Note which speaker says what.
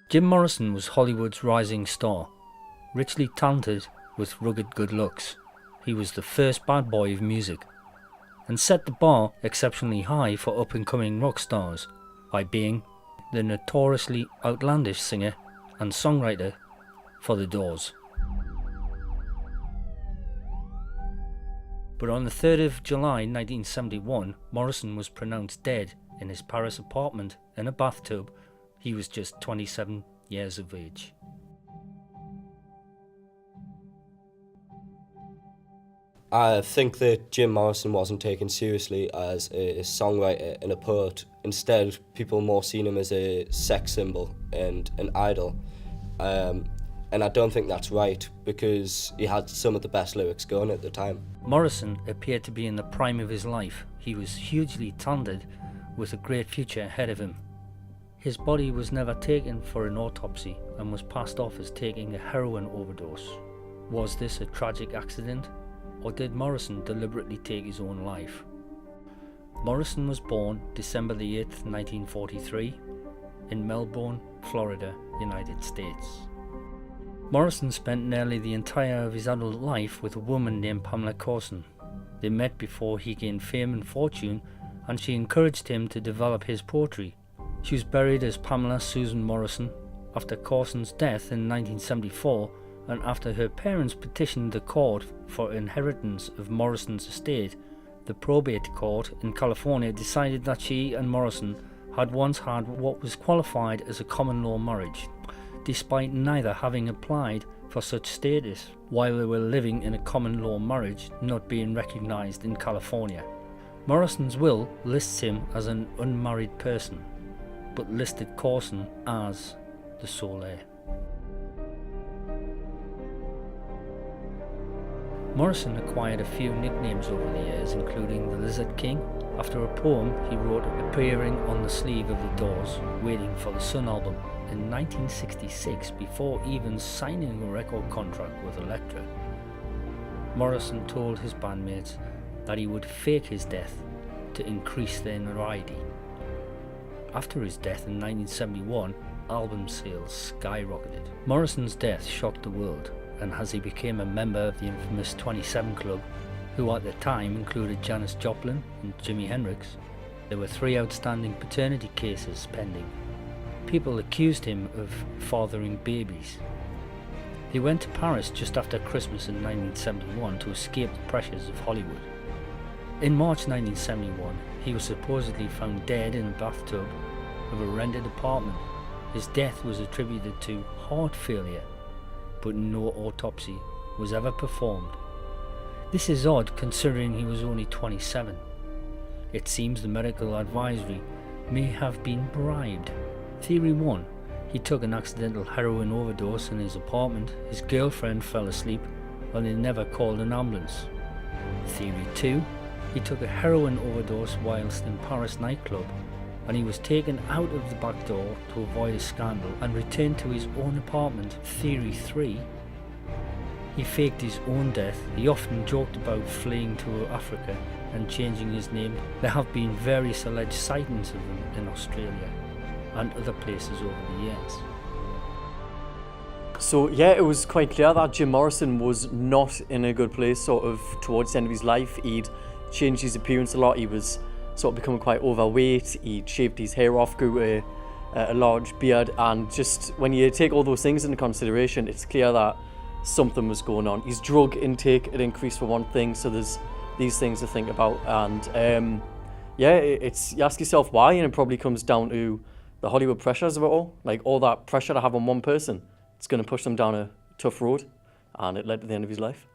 Speaker 1: Jim Morrison was Hollywood's rising star, richly talented with rugged good looks. He was the first bad boy of music, and set the bar exceptionally high for up-and-coming rock stars by being the notoriously outlandish singer and songwriter for The Doors. But on the 3rd of July 1971, Morrison was pronounced dead in his Paris apartment in a bathtub. He was just 27 years of age.
Speaker 2: I think that Jim Morrison wasn't taken seriously as a songwriter and a poet. Instead, people more seen him as a sex symbol and an idol. And I don't think that's right, because he had some of the best lyrics going at the time.
Speaker 1: Morrison appeared to be in the prime of his life. He was hugely talented with a great future ahead of him. His body was never taken for an autopsy and was passed off as taking a heroin overdose. Was this a tragic accident, or did Morrison deliberately take his own life? Morrison was born December the 8th, 1943, in Melbourne, Florida, United States. Morrison spent nearly the entire of his adult life with a woman named Pamela Corson. They met before he gained fame and fortune, and she encouraged him to develop his poetry. She was buried as Pamela Susan Morrison after Corson's death in 1974, and after her parents petitioned the court for inheritance of Morrison's estate. The probate court in California decided that she and Morrison had once had what was qualified as a common law marriage, despite neither having applied for such status while they were living in a common law marriage not being recognized in California. Morrison's will lists him as an unmarried person, but listed Corson as the sole heir. Morrison acquired a few nicknames over the years, including the Lizard King, after a poem he wrote appearing on the sleeve of The Doors' Waiting for the Sun album in 1966, before even signing a record contract with Elektra. Morrison told his bandmates that he would fake his death to increase their notoriety. After his death in 1971, album sales skyrocketed. Morrison's death shocked the world, and as he became a member of the infamous 27 Club, who at the time included Janis Joplin and Jimi Hendrix, there were 3 outstanding paternity cases pending. People accused him of fathering babies. He went to Paris just after Christmas in 1971 to escape the pressures of Hollywood. In March 1971, he was supposedly found dead in a bathtub of a rented apartment. His death was attributed to heart failure, but no autopsy was ever performed. This is odd considering he was only 27. It seems the medical advisory may have been bribed. Theory 1. He took an accidental heroin overdose in his apartment, his girlfriend fell asleep, and they never called an ambulance. Theory 2. He took a heroin overdose whilst in Paris nightclub, and he was taken out of the back door to avoid a scandal and returned to his own apartment. Theory 3. He faked his own death. He often joked about fleeing to Africa and changing his name. There have been various alleged sightings of him in Australia and other places over the years.
Speaker 3: So yeah, it was quite clear that Jim Morrison was not in a good place sort of towards the end of his life. He'd changed his appearance a lot. He was sort of becoming quite overweight. He'd shaved his hair off, grew a large beard, and just when you take all those things into consideration, it's clear that something was going on. His drug intake had increased for one thing, so there's these things to think about. And it's you ask yourself why, and it probably comes down to the Hollywood pressures of it all. Like all that pressure to have on one person, it's going to push them down a tough road, and it led to the end of his life.